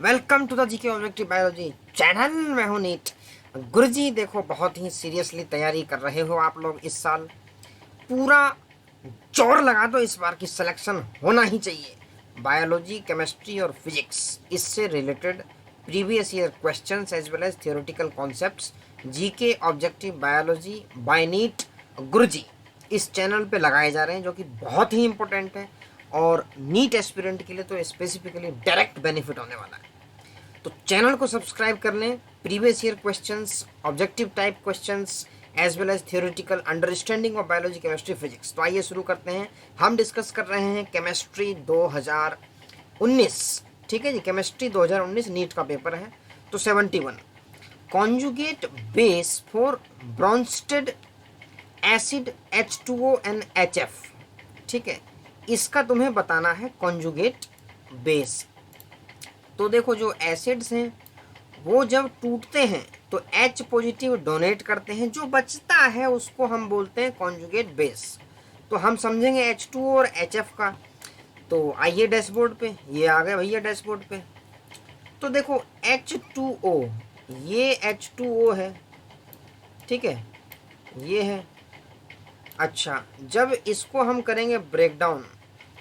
Welcome to the GK objective biology channel. मैं हूं NEET. गुरुजी देखो, बहुत ही सीरियसली तैयारी कर रहे हो आप लोग इस साल। पूरा जोर लगा दो, इस बार की सिलेक्शन होना ही चाहिए। बायोलॉजी, केमिस्ट्री और फिजिक्स, इससे related previous year questions as well as theoretical concepts, GK objective biology by NEET Guruji इस चैनल पे लगाए जा रहे हैं, जो कि बहुत ही इंपॉर्टेंट है और नीट एस्पिरेंट के लिए तो स्पेसिफिकली डायरेक्ट बेनिफिट होने वाला है। तो चैनल को सब्सक्राइब कर लें। Previous year questions, objective type questions as well as theoretical understanding of biology, chemistry, physics. तो आइए शुरू करते हैं। हम डिस्कस कर रहे हैं केमिस्ट्री 2019। ठीक है जी, केमिस्ट्री 2019 नीट का पेपर है। तो 71 conjugate base for Brønsted acid H2O and HF। ठीक है, इसका तुम्हें बताना है कॉन्जुगेट बेस। तो देखो, जो एसिड्स हैं वो जब टूटते हैं तो H पॉजिटिव डोनेट करते हैं, जो बचता है उसको हम बोलते हैं कॉन्जुगेट बेस। तो हम समझेंगे H2O और HF का। तो आइए डैशबोर्ड पे, ये आ गए भैया डैशबोर्ड पे। तो देखो H2O, ये H2O है, ठीक है, ये है। अच्छा, जब इसको हम करेंगे ब्रेकडाउन,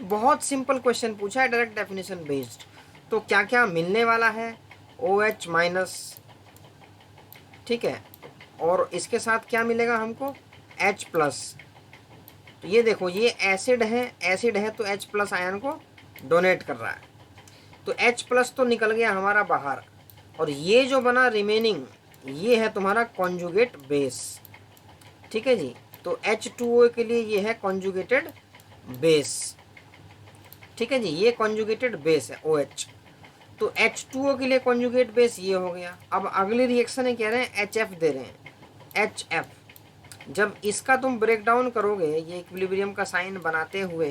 बहुत सिंपल क्वेश्चन पूछा है, डायरेक्ट डेफिनेशन बेस्ड। तो क्या क्या मिलने वाला है? OH माइनस, ठीक है, और इसके साथ क्या मिलेगा हमको? H plus. तो ये देखो, ये एसिड है तो H प्लस आयन को डोनेट कर रहा है। तो H प्लस तो निकल गया हमारा बाहर, और ये जो बना रिमेनिंग, ये है तुम्हारा कॉन्जुगेट बेस। ठीक है जी। तो H2O के लिए ये है कॉन्जुगेटेड बेस। ठीक है जी, ये कॉन्जुगेटेड बेस है OH। तो H2O के लिए कॉन्जुगेट बेस ये हो गया। अब अगली रिएक्शन है, कह रहे हैं HF दे रहे हैं, HF। जब इसका तुम ब्रेक डाउन करोगे, ये इक्विलिब्रियम का साइन बनाते हुए,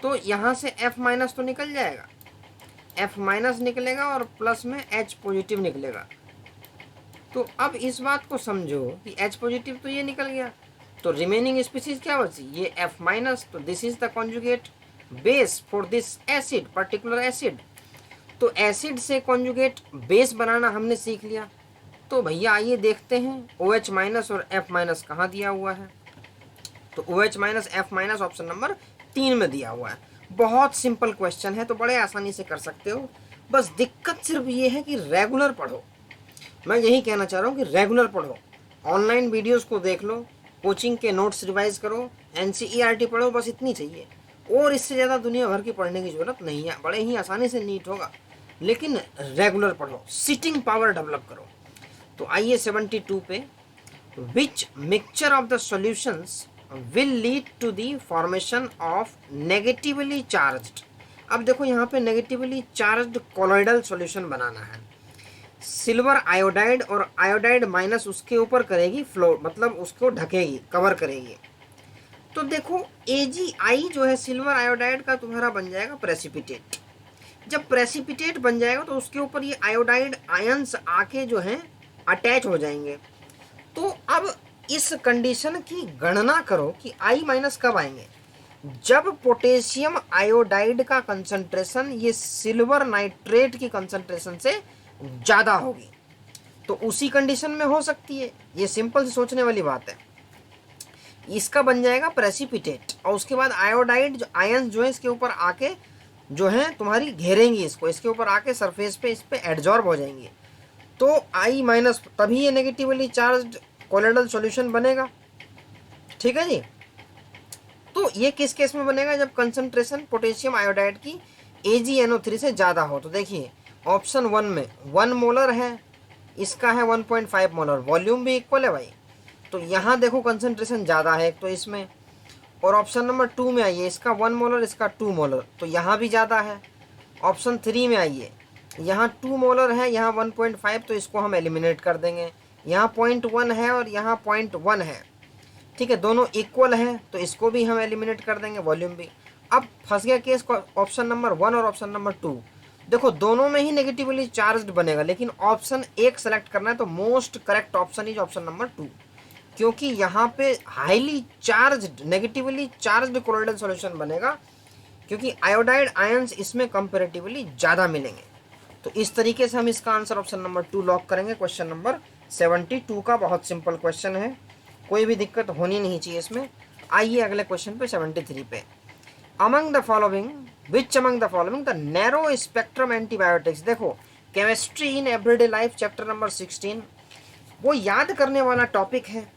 तो यहाँ से F माइनस तो निकल जाएगा, F माइनस निकलेगा और प्लस में H पॉजिटिव निकलेगा। तो अब इस बात को समझो कि H पॉजिटिव तो ये निकल गया, तो रिमेनिंग स्पीसीज क्या बची? ये F माइनस। तो this is the conjugate base for this acid, particular acid. तो एसिड से कॉन्जुगेट बेस बनाना हमने सीख लिया। तो भैया आइए देखते हैं OH माइनस और F माइनस कहाँ दिया हुआ है। तो OH minus F minus option number 3 में दिया हुआ है। बहुत सिंपल क्वेश्चन है, तो बड़े आसानी से कर सकते हो। बस दिक्कत सिर्फ ये है कि रेगुलर पढ़ो। मैं यही कहना चाह रहा हूँ कि रेगुलर पढ़ो, ऑनलाइन वीडियोस को देख लो, कोचिंग के नोट्स रिवाइज करो, NCERT पढ़ो, बस इतनी चाहिए। और इससे ज़्यादा दुनिया भर की पढ़ने की ज़रूरत नहीं है। बड़े ही आसानी से नीट होगा, लेकिन रेगुलर पढ़ो, सिटिंग पावर डेवलप करो। तो आइए 72 पे, which mixture of the solutions will lead to the formation of negatively charged. अब देखो, यहाँ पे नेगेटिवली चार्ज्ड कोलॉइडल सॉल्यूशन बनाना है। सिल्वर आयोडाइड और आयोडाइड माइनस उसके ऊपर करेगी फ्लोर, मतलब उसको ढकेगी, कवर करेगी। तो देखो AgI जो है सिल्वर आयोडाइड का, तुम्हारा बन जाएगा प्रेसिपिटेट। जब प्रेसिपिटेट बन जाएगा तो उसके ऊपर ये आयोडाइड आयंस आके जो है अटैच हो जाएंगे। तो अब इस कंडीशन की गणना करो कि I माइनस कब आएंगे? जब पोटेशियम आयोडाइड का कंसंट्रेशन ये सिल्वर नाइट्रेट की कंसंट्रेशन से ज़्यादा होगी, तो उसी कंडीशन में हो सकती है। ये सिंपल सी सोचने वाली बात है। इसका बन जाएगा प्रेसिपिटेट, और उसके बाद आयोडाइड आयंस जो है इसके ऊपर आके जो है तुम्हारी घेरेंगी इसको, इसके ऊपर आके सरफेस पे इस पे एडजॉर्ब हो जाएंगे। तो I माइनस, तभी ये नेगेटिवली चार्ज्ड कोलोइडल सॉल्यूशन बनेगा। ठीक है जी। तो ये किस केस में बनेगा? जब कंसंट्रेशन पोटेशियम आयोडाइड की AgNO3 से ज़्यादा हो। तो देखिए ऑप्शन 1 में 1 मोलर है, इसका है 1.5 मोलर, वॉल्यूम भी इक्वल है भाई। तो यहाँ देखो कंसंट्रेशन ज़्यादा है एक तो इसमें, और ऑप्शन नंबर 2 में आइए, इसका 1 मोलर, इसका 2 मोलर, तो यहाँ भी ज़्यादा है। ऑप्शन 3 में आइए, यहाँ 2 मोलर है, यहाँ 1.5, तो इसको हम एलिमिनेट कर देंगे। यहाँ 0.1 है और यहाँ 0.1 है, ठीक है, दोनों इक्वल है, तो इसको भी हम एलिमिनेट कर देंगे, वॉल्यूम भी। अब फंस गया केस ऑप्शन नंबर 1 और ऑप्शन नंबर 2। देखो दोनों में ही नेगेटिवली चार्ज्ड बनेगा, लेकिन ऑप्शन एक सेलेक्ट करना है, तो most correct option is option number 2, क्योंकि यहाँ पे highly charged, negatively charged colloidal solution बनेगा, क्योंकि आयोडाइड आयंस इसमें कंपैरेटिवली ज़्यादा मिलेंगे। तो इस तरीके से हम इसका आंसर ऑप्शन नंबर 2 लॉक करेंगे। क्वेश्चन नंबर 72 का बहुत सिंपल क्वेश्चन है, कोई भी दिक्कत होनी नहीं चाहिए इसमें। आइए अगले क्वेश्चन पे 73 पे। Among the following which among the following the narrow spectrum antibiotics. देखो chemistry in everyday life chapter number 16 वो याद करने वाला टॉपिक है।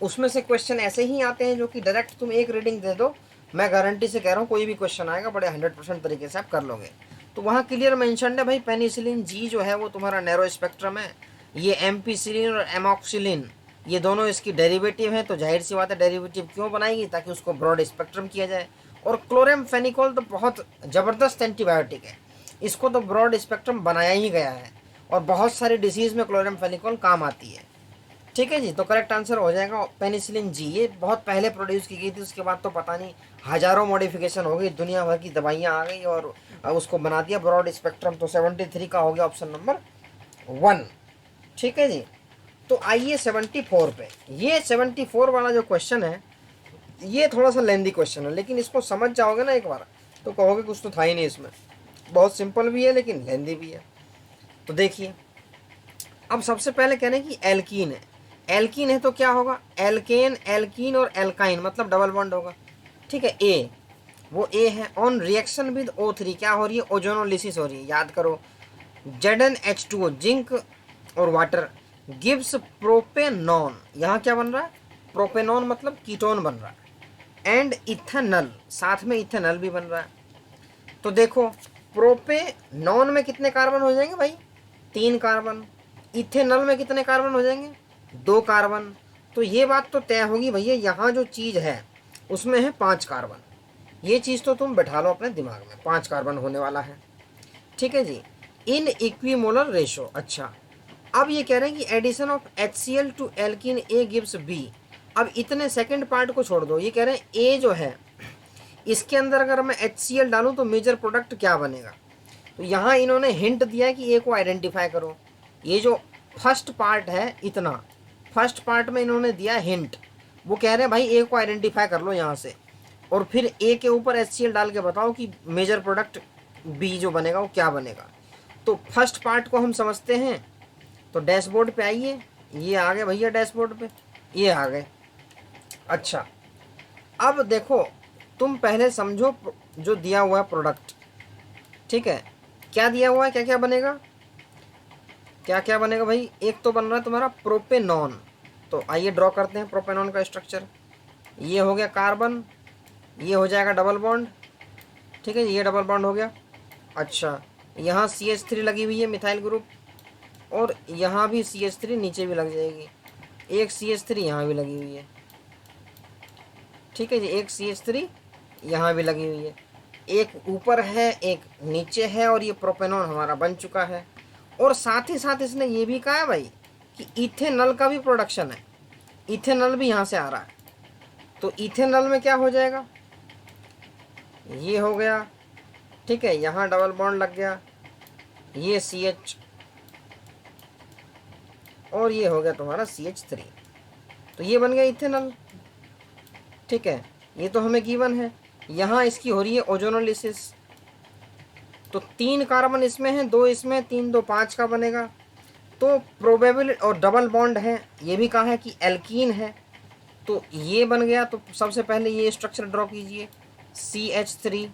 उसमें से क्वेश्चन ऐसे ही आते हैं जो कि डायरेक्ट तुम एक रीडिंग दे दो, मैं गारंटी से कह रहा हूँ कोई भी क्वेश्चन आएगा बड़े 100% तरीके से आप कर लोगे। तो वहाँ क्लियर मेंशन है भाई पेनिसिलिन जी जो है वो तुम्हारा नैरो स्पेक्ट्रम है, ये एम्पीसिलिन और एमॉक्सिलिन ये दोनों इसकी डेरिवेटिव हैं, तो जाहिर सी बात है डेरिवेटिव क्यों बनाएगी, ताकि उसको ब्रॉड स्पेक्ट्रम किया जाए। और क्लोरेमफेनिकोल तो बहुत ज़बरदस्त एंटीबायोटिक है, इसको तो ब्रॉड स्पेक्ट्रम बनाया ही गया है और बहुत सारी डिसीज़ में क्लोरेमफेनिकोल काम आती है। ठीक है जी, तो करेक्ट आंसर हो जाएगा पेनिसिलिन जी। ये बहुत पहले प्रोड्यूस की गई थी, उसके बाद तो पता नहीं हज़ारों मॉडिफिकेशन हो गई, दुनिया भर की दवाइयाँ आ गई और उसको बना दिया ब्रॉड स्पेक्ट्रम। तो 73 का हो गया ऑप्शन नंबर 1। ठीक है जी, तो आइए 74 पे। ये 74 वाला जो क्वेश्चन है ये थोड़ा सा लेंदी क्वेश्चन है, लेकिन इसको समझ जाओगे ना एक बार तो कहोगे कुछ तो था ही नहीं इसमें। बहुत सिंपल भी है लेकिन लेंदी भी है। तो देखिए, अब सबसे पहले कह रहे हैं कि एल्कीन है। एल्कीन है तो क्या होगा, एल्केन, एल्कीन और एल्काइन मतलब डबल बॉन्ड होगा। ठीक है, ए वो ए है। ऑन रिएक्शन विद O3 क्या हो रही है, ओजोनोलिसिस हो रही है। याद करो ZnH2O जिंक और वाटर गिव्स प्रोपेनॉन, यहाँ क्या बन रहा है, प्रोपेनॉन मतलब कीटोन बन रहा है। एंड इथेनॉल, साथ में इथेनॉल भी बन रहा है। तो देखो प्रोपेनॉन में कितने कार्बन हो जाएंगे भाई, 3 कार्बन। इथेनॉल में कितने कार्बन हो जाएंगे, 2 कार्बन। तो ये बात तो तय होगी भैया, यहाँ जो चीज़ है उसमें है 5 कार्बन। ये चीज़ तो तुम बैठा लो अपने दिमाग में, 5 कार्बन होने वाला है। ठीक है जी, इन इक्विमोलर रेशो। अच्छा, अब ये कह रहे हैं कि addition of HCl to alkene A gives B। अब इतने सेकंड पार्ट को छोड़ दो, ये कह रहे हैं A जो है इसके अंदर अगर मैं HCl डालूं तो मेजर प्रोडक्ट क्या बनेगा। तो यहाँ इन्होंने हिंट दिया है कि A को आइडेंटिफाई करो। ये जो फर्स्ट पार्ट है, इतना फर्स्ट पार्ट में इन्होंने दिया हिंट, वो कह रहे हैं भाई A को आइडेंटिफाई कर लो यहाँ से, और फिर A के ऊपर HCl डाल के बताओ कि मेजर प्रोडक्ट B जो बनेगा वो क्या बनेगा। तो फर्स्ट पार्ट को हम समझते हैं, तो डैशबोर्ड पे आइए, ये आ गए भैया डैशबोर्ड पे, ये आ गए। अच्छा, अब देखो तुम पहले समझो जो दिया हुआ है प्रोडक्ट। ठीक है, क्या दिया हुआ है, क्या क्या बनेगा, क्या क्या बनेगा भाई। एक तो बन रहा है तुम्हारा प्रोपेनॉन, तो आइए ड्रॉ करते हैं प्रोपेनॉन का स्ट्रक्चर। ये हो गया कार्बन, ये हो जाएगा डबल बॉन्ड। ठीक है, ये डबल बॉन्ड हो गया। अच्छा, यहाँ CH3 लगी हुई है मिथाइल ग्रुप, और यहाँ भी CH3 नीचे भी लग जाएगी, एक CH3 यहाँ भी लगी हुई है। ठीक है जी, एक CH3 यहाँ भी लगी हुई है, एक ऊपर है एक नीचे है, और ये प्रोपेनॉन हमारा बन चुका है। और साथ ही साथ इसने ये भी कहा है भाई कि इथेनॉल का भी प्रोडक्शन है, इथेनॉल भी यहाँ से आ रहा है। तो इथेनॉल में क्या हो जाएगा, ये हो गया। ठीक है, यहाँ डबल बॉन्ड लग गया, ये CH, और ये हो गया तुम्हारा CH3, तो ये बन गया इथेनॉल। ठीक है, ये तो हमें गिवन है। यहाँ इसकी हो रही है ओजोनोलिसिस, तो 3 कार्बन इसमें है, 2 इसमें, 3 2 5 का बनेगा। तो प्रोबेबल, और डबल बॉन्ड है, ये भी कहा है कि एल्कीन है, तो ये बन गया। तो सबसे पहले ये स्ट्रक्चर ड्रॉ कीजिए, CH3।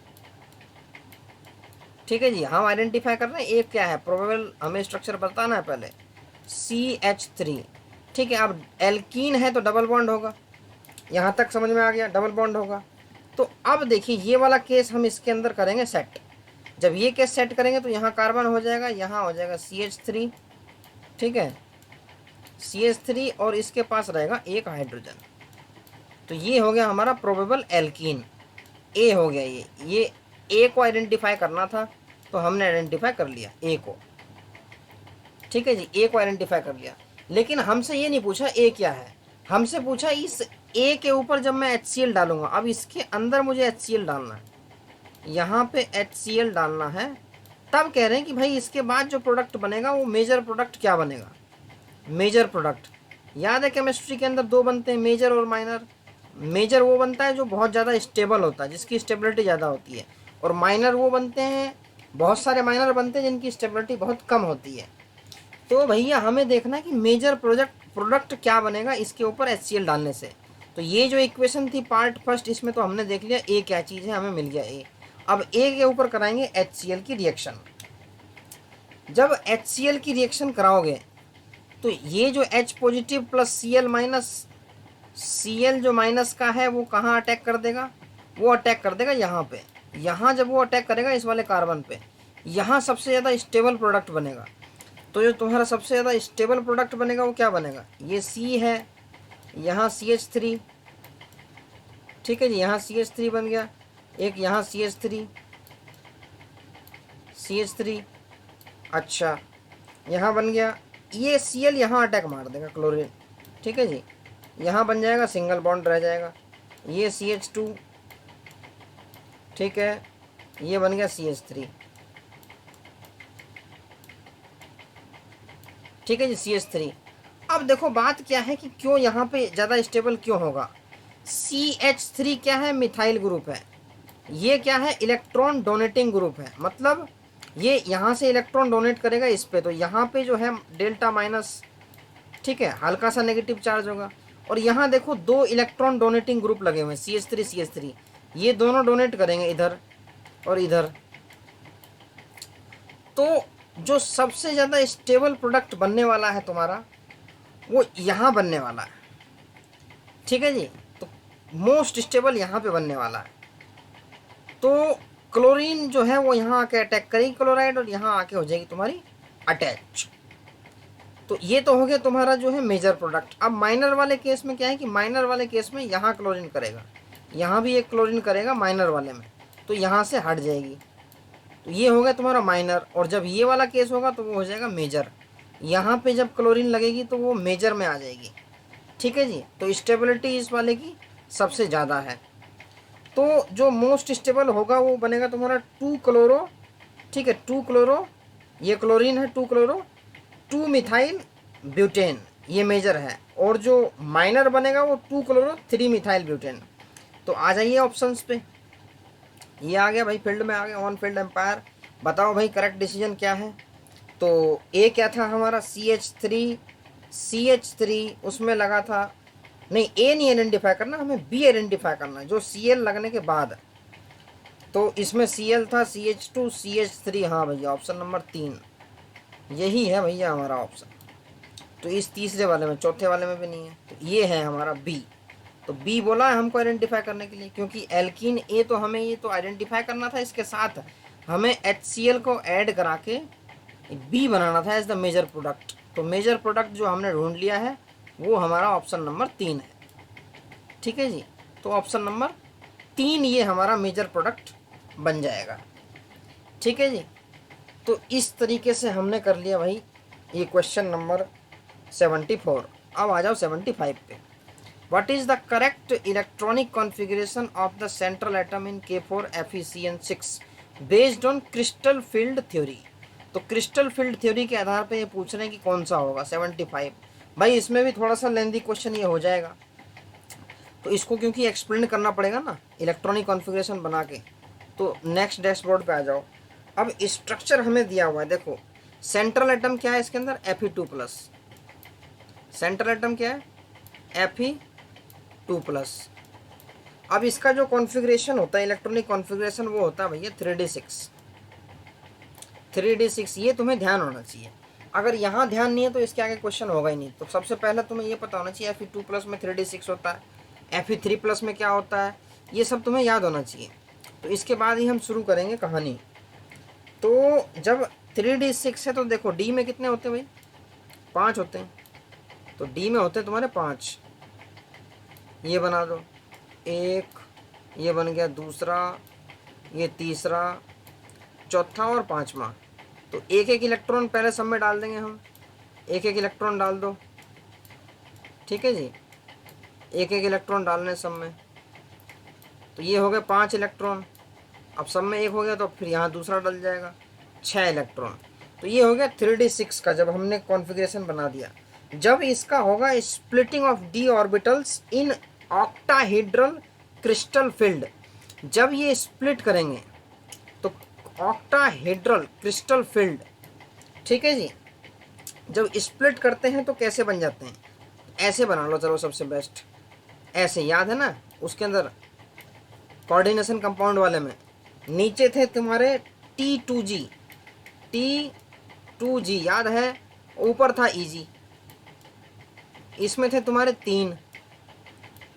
ठीक है जी, हम आइडेंटिफाई कर रहे हैं एक क्या है, प्रोबेबल हमें स्ट्रक्चर बताना है पहले, CH3। ठीक है, अब एल्कीन है तो डबल बॉन्ड होगा, यहाँ तक समझ में आ गया, डबल बॉन्ड होगा। तो अब देखिए ये वाला केस हम इसके अंदर करेंगे सेट। जब ये केस सेट करेंगे तो यहाँ कार्बन हो जाएगा, यहाँ हो जाएगा CH3। ठीक है, CH3, और इसके पास रहेगा एक हाइड्रोजन। तो ये हो गया हमारा प्रोबेबल एल्कीन, ए हो गया। ये ए को आइडेंटिफाई करना था, तो हमने आइडेंटिफाई कर लिया ए को। ठीक है जी, ए को आइडेंटिफाई कर लिया, लेकिन हमसे ये नहीं पूछा ए क्या है, हमसे पूछा इस ए के ऊपर जब मैं HCl डालूंगा, अब इसके अंदर मुझे HCl डालना है, यहाँ पे HCl डालना है। तब कह रहे हैं कि भाई इसके बाद जो प्रोडक्ट बनेगा वो मेजर प्रोडक्ट क्या बनेगा। मेजर प्रोडक्ट याद है केमिस्ट्री के अंदर 2 बनते हैं, मेजर और माइनर। मेजर वो बनता है जो बहुत ज़्यादा स्टेबल होता है, जिसकी स्टेबिलिटी ज़्यादा होती है, और माइनर वो बनते हैं बहुत सारे माइनर बनते हैं जिनकी स्टेबिलिटी बहुत कम होती है। तो भैया हमें देखना है कि मेजर प्रोडक्ट क्या बनेगा इसके ऊपर HCl डालने से। तो ये जो इक्वेशन थी पार्ट फर्स्ट, इसमें तो हमने देख लिया ए क्या चीज़ है, हमें मिल गया ए। अब ए के ऊपर कराएंगे HCl की रिएक्शन। जब HCl की रिएक्शन कराओगे तो ये जो H positive plus Cl minus, Cl जो माइनस का है वो कहाँ अटैक कर देगा, वो अटैक कर देगा यहाँ पे। यहाँ जब वो अटैक करेगा इस वाले कार्बन पे, यहाँ सबसे ज़्यादा स्टेबल प्रोडक्ट बनेगा। तो जो तुम्हारा सबसे ज़्यादा स्टेबल प्रोडक्ट बनेगा वो क्या बनेगा, ये C है, यहाँ CH3, ठीक है जी, यहाँ CH3 बन गया, एक यहाँ CH3, अच्छा यहाँ बन गया, ये Cl यहाँ अटैक मार देगा क्लोरीन, ठीक है जी, यहाँ बन जाएगा सिंगल बॉन्ड रह जाएगा, ये CH2, ठीक है, ये बन गया CH3, ठीक है जी, CH3। अब देखो बात क्या है कि क्यों यहाँ पे ज़्यादा स्टेबल क्यों होगा। CH3 क्या है, मिथाइल ग्रुप है, ये क्या है, इलेक्ट्रॉन डोनेटिंग ग्रुप है, मतलब ये यहाँ से इलेक्ट्रॉन डोनेट करेगा इस पे, तो यहाँ पे जो है डेल्टा माइनस, ठीक है, हल्का सा नेगेटिव चार्ज होगा। और यहाँ देखो दो इलेक्ट्रॉन डोनेटिंग ग्रुप लगे हुए हैं, CH3 ये दोनों डोनेट करेंगे इधर और इधर। तो जो सबसे ज़्यादा स्टेबल प्रोडक्ट बनने वाला है तुम्हारा वो यहाँ बनने वाला है, ठीक है जी, तो मोस्ट स्टेबल यहाँ पे बनने वाला है। तो क्लोरीन जो है वो यहाँ आके अटैक करेगी क्लोराइड और यहाँ आके हो जाएगी तुम्हारी अटैच। तो ये तो हो गया तुम्हारा जो है मेजर प्रोडक्ट। अब माइनर वाले केस में क्या है कि माइनर वाले केस में यहाँ क्लोरीन करेगा, यहाँ भी एक क्लोरीन करेगा माइनर वाले में, तो यहाँ से हट जाएगी, तो ये हो गया तुम्हारा माइनर। और जब ये वाला केस होगा तो वो हो जाएगा मेजर, यहाँ पे जब क्लोरीन लगेगी तो वो मेजर में आ जाएगी, ठीक है जी। तो स्टेबिलिटी इस वाले की सबसे ज़्यादा है। तो जो मोस्ट स्टेबल होगा वो बनेगा तुम्हारा 2 क्लोरो, ठीक है, 2 क्लोरो, ये क्लोरीन है, 2 क्लोरो 2 मिथाइल ब्यूटेन, ये मेजर है। और जो माइनर बनेगा वो 2 क्लोरो 3 मिथाइल ब्यूटेन। तो आ जाइए ऑप्शंस पे, ये आ गया भाई, फील्ड में आ गया, ऑन फील्ड एम्पायर। बताओ भाई करेक्ट डिसीजन क्या है। तो ए क्या था हमारा, CH3 उसमें लगा था, नहीं ए नहीं आइडेंटिफाई करना, हमें बी आइडेंटिफाई करना है जो Cl लगने के बाद। तो इसमें Cl था, CH2 CH3, हाँ भैया ऑप्शन नंबर 3 यही है भैया हमारा ऑप्शन। तो इस तीसरे वाले में, चौथे वाले में भी नहीं है, तो ये है हमारा बी। तो बी बोला है हमको आइडेंटिफाई करने के लिए, क्योंकि एल्कीन ए तो हमें ये तो आइडेंटिफाई करना था, इसके साथ हमें HCl को ऐड करा के बी बनाना था एज द मेजर प्रोडक्ट। तो मेजर प्रोडक्ट जो हमने ढूंढ लिया है वो हमारा ऑप्शन नंबर 3 है, ठीक है जी। तो ऑप्शन नंबर 3 ये हमारा मेजर प्रोडक्ट बन जाएगा, ठीक है जी। तो इस तरीके से हमने कर लिया भाई ये क्वेश्चन नंबर 74। अब आ जाओ 75 पे। What is the correct electronic configuration of the central atom in K4FeCN6 based on crystal field theory. तो क्रिस्टल फील्ड थ्योरी के आधार पे ये पूछ रहे हैं कि कौन सा होगा 75। भाई इसमें भी थोड़ा सा लेंदी क्वेश्चन ये हो जाएगा, तो इसको क्योंकि एक्सप्लेन करना पड़ेगा ना इलेक्ट्रॉनिक कॉन्फ़िगरेशन बना के। तो नेक्स्ट डैशबोर्ड पे आ जाओ। अब स्ट्रक्चर हमें दिया हुआ है, देखो सेंट्रल एटम क्या है इसके अंदर, Fe2+। सेंट्रल एटम क्या है, Fe2+। अब इसका जो कॉन्फ़िगरेशन होता है इलेक्ट्रॉनिक कॉन्फ़िगरेशन वो होता है भैया 3D6। ये तुम्हें ध्यान होना चाहिए, अगर यहाँ ध्यान नहीं है तो इसके आगे क्वेश्चन होगा ही नहीं। तो सबसे पहले तुम्हें ये पता होना चाहिए Fe2+ में 3D6 होता है, Fe3+ में क्या होता है, ये सब तुम्हें याद होना चाहिए। तो इसके बाद ही हम शुरू करेंगे कहानी। तो जब 3D6 है तो देखो डी में कितने होते हैं भाई, 5 होते हैं। तो डी में होते हैं तुम्हारे 5, ये बना दो, एक ये बन गया, दूसरा ये, तीसरा, चौथा और पांचवा। तो एक एक इलेक्ट्रॉन पहले सब में डाल देंगे हम, एक एक इलेक्ट्रॉन डाल दो, ठीक है जी, एक एक इलेक्ट्रॉन डालने सब में। तो ये हो गए 5 इलेक्ट्रॉन, अब सब में एक हो गया तो फिर यहाँ दूसरा डल जाएगा, 6 इलेक्ट्रॉन। तो ये हो गया 3D6 का, जब हमने कॉन्फ़िगरेशन बना दिया। जब इसका होगा splitting of D orbitals in octahedral crystal field, जब ये स्प्लिट करेंगे तो ऑक्टाहेड्रल क्रिस्टल फील्ड, ठीक है जी। जब स्प्लिट करते हैं तो कैसे बन जाते हैं, ऐसे बना लो, चलो सबसे बेस्ट ऐसे, याद है ना उसके अंदर कोऑर्डिनेशन कंपाउंड वाले में नीचे थे तुम्हारे T2G, T2G याद है, ऊपर था EG, इसमें थे तुम्हारे 3,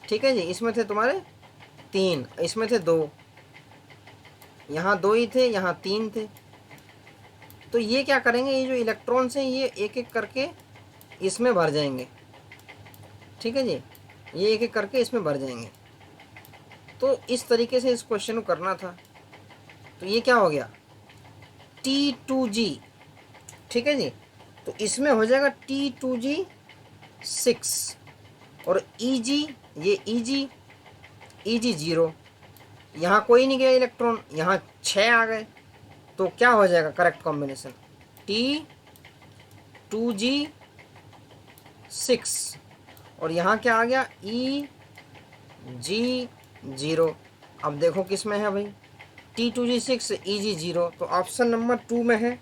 ठीक है जी, इसमें थे तुम्हारे 3, इसमें थे 2, यहाँ 2 ही थे, यहाँ 3 थे। तो ये क्या करेंगे, ये जो इलेक्ट्रॉन्स हैं ये एक एक करके इसमें भर जाएंगे, ठीक है जी, ये एक एक करके इसमें भर जाएंगे। तो इस तरीके से इस क्वेश्चन को करना था। तो ये क्या हो गया T2G, ठीक है जी, तो इसमें हो जाएगा T2G 6 और EG, ये EG 0, यहाँ कोई नहीं गया इलेक्ट्रॉन, यहाँ 6 आ गए, तो क्या हो जाएगा करेक्ट कॉम्बिनेशन T2G 6 और यहाँ क्या आ गया EG 0। अब देखो किस में है भाई, T2G 6 EG 0, तो ऑप्शन नंबर 2 में है,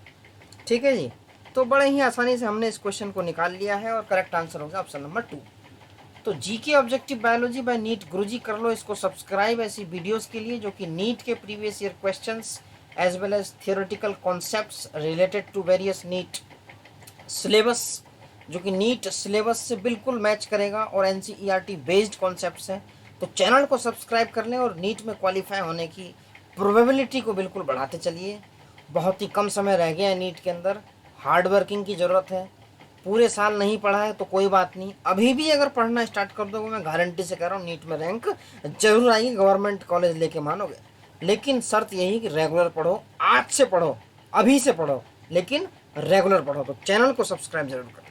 ठीक है जी। तो बड़े ही आसानी से हमने इस क्वेश्चन को निकाल लिया है और करेक्ट आंसर होगा ऑप्शन नंबर 2। तो GK objective biology by NEET Guruji कर लो इसको सब्सक्राइब ऐसी वीडियोस के लिए जो कि नीट के previous year questions as well as theoretical concepts related to various NEET syllabus, जो कि नीट सिलेबस से बिल्कुल मैच करेगा और NCERT बेस्ड कॉन्सेप्ट्स हैं। तो चैनल को सब्सक्राइब कर लें और नीट में क्वालिफाई होने की प्रोबेबिलिटी को बिल्कुल बढ़ाते चलिए। बहुत ही कम समय रह गया है नीट के अंदर, हार्ड वर्किंग की ज़रूरत है। पूरे साल नहीं पढ़ा है तो कोई बात नहीं, अभी भी अगर पढ़ना स्टार्ट कर दोगे, मैं गारंटी से कह रहा हूँ नीट में रैंक जरूर आएगी, गवर्नमेंट कॉलेज लेके मानोगे। लेकिन शर्त यही कि रेगुलर पढ़ो, आज से पढ़ो, अभी से पढ़ो, लेकिन रेगुलर पढ़ो। तो चैनल को सब्सक्राइब जरूर करें।